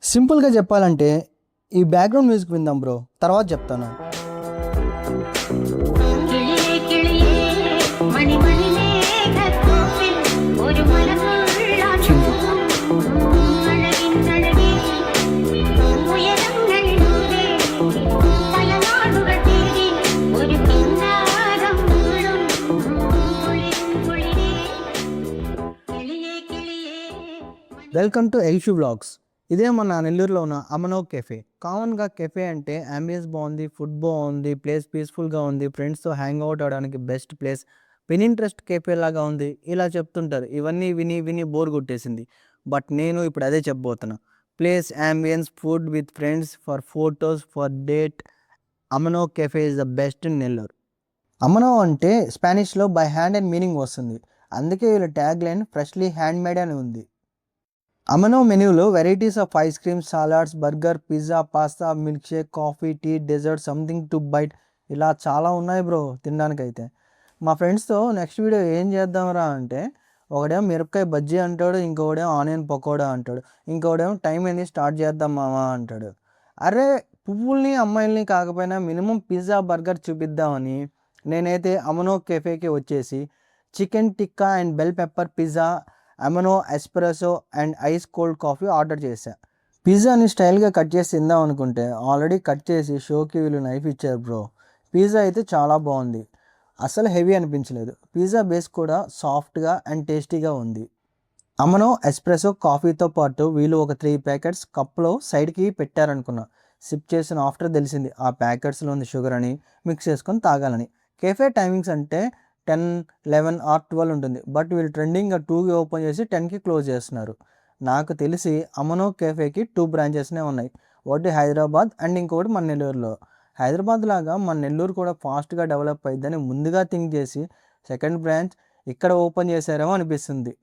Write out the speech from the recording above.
సింపుల్‌గా చెప్పాలంటే, ఈ బ్యాక్‌గ్రౌండ్ మ్యూజిక్ విందాం బ్రో. తర్వాత చెప్తాను. കിളിയേ കിളിയേ മണിമണിലേ കത്തോപ്പിൽ ഒരു മലമുള്ളാൻ അഴകിന്നഴകേ ഉയരങ്ങൾ ദൂരെ പല നാടുകൾ തേടി ഒരു പിന്നാരം മൂളും കുളിരും കുളിരേ കിളിയേ കിളിയേ వెల్కమ్ టు ఎల్‌షు వ్లాగ్స్. ఇదే మన నెల్లూరులో ఉన్న అమనో కెఫే. కామన్‌గా కెఫే అంటే యాంబియన్స్ బావుంది, ఫుడ్ బావుంది, ప్లేస్ పీస్‌ఫుల్‌గా ఉంది, ఫ్రెండ్స్‌తో హ్యాంగ్ ఔట్ అవ్వడానికి బెస్ట్ ప్లేస్, పినింట్రెస్ట్ కెఫే లాగా ఉంది. ఇలా చెప్తుంటారు. ఇవన్నీ విని విని బోర్ కొట్టేసింది. బట్ నేను ఇప్పుడు అదే చెప్పబోతున్నా. Place, ambience, food with friends, for photos, for date, Amano cafe is the best in Nellore. Amano అంటే స్పానిష్‌లో బై హ్యాండ్ అని మీనింగ్ వస్తుంది. అందుకే వీళ్ళ ట్యాగ్‌లైన్ ఫ్రెష్‌లీ హ్యాండ్‌మేడ్ అని ఉంది. అమనో మెనూలో varieties of ice creams, salads, burger, pizza, pasta, milk shake, coffee, tea, dessert, something to bite ఇలా చాలా ఉన్నాయి బ్రో తినడానికైతే. మా ఫ్రెండ్స్‌తో నెక్స్ట్ వీడియో ఏం చేద్దాంరా అంటే, ఒకడేమో మిరపకాయ బజ్జీ అంటాడు, ఇంకొకడేమో ఆనియన్ పకోడా అంటాడు, ఇంకొకడేమో టైం ఏంది స్టార్ట్ చేద్దాం మామ అంటాడు. అరే పువ్వుల్ని, అమ్మాయిల్ని కాకపోయినా మినిమమ్ పిజ్జా, బర్గర్ చూపిద్దామని నేనైతే అమనో కెఫేకి వచ్చేసి chicken tikka and bell pepper pizza, Amano espresso and ice cold coffee order చేశా. పిజ్జాని స్టైల్‌గా కట్ చేసి తిందాం అనుకుంటే ఆల్రెడీ కట్ చేసి షోకి వీళ్ళు నైఫ్ ఇచ్చారు బ్రో. పిజ్జా అయితే చాలా బాగుంది. అస్సలు హెవీ అనిపించలేదు. పిజ్జా బేస్ కూడా సాఫ్ట్‌గా అండ్ టేస్టీగా ఉంది. అమనో ఎస్ప్రెసో కాఫీతో పాటు వీళ్ళు ఒక 3 ప్యాకెట్స్ కప్‌లో సైడ్‌కి పెట్టారనుకున్నా. సిప్ చేసిన ఆఫ్టర్ తెలిసింది ఆ ప్యాకెట్స్‌లో ఉంది షుగర్ అని, మిక్స్ చేసుకొని తాగాలని. కెఫే టైమింగ్స్ అంటే 10, 11 ఆర్ 12 ఉంటుంది. బట్ వీళ్ళు ట్రెండింగ్‌గా 2కి ఓపెన్ చేసి 10కి క్లోజ్ చేస్తున్నారు. నాకు తెలిసి అమనో కెఫేకి 2 బ్రాంచెస్‌నే ఉన్నాయి. ఒకటి హైదరాబాద్ అండ్ ఇంకొకటి మన నెల్లూరులో. హైదరాబాద్ లాగా మన నెల్లూరు కూడా ఫాస్ట్‌గా డెవలప్ అయిద్దని ముందుగా థింక్ చేసి సెకండ్ బ్రాంచ్ ఇక్కడ ఓపెన్ చేశారేమో అనిపిస్తుంది.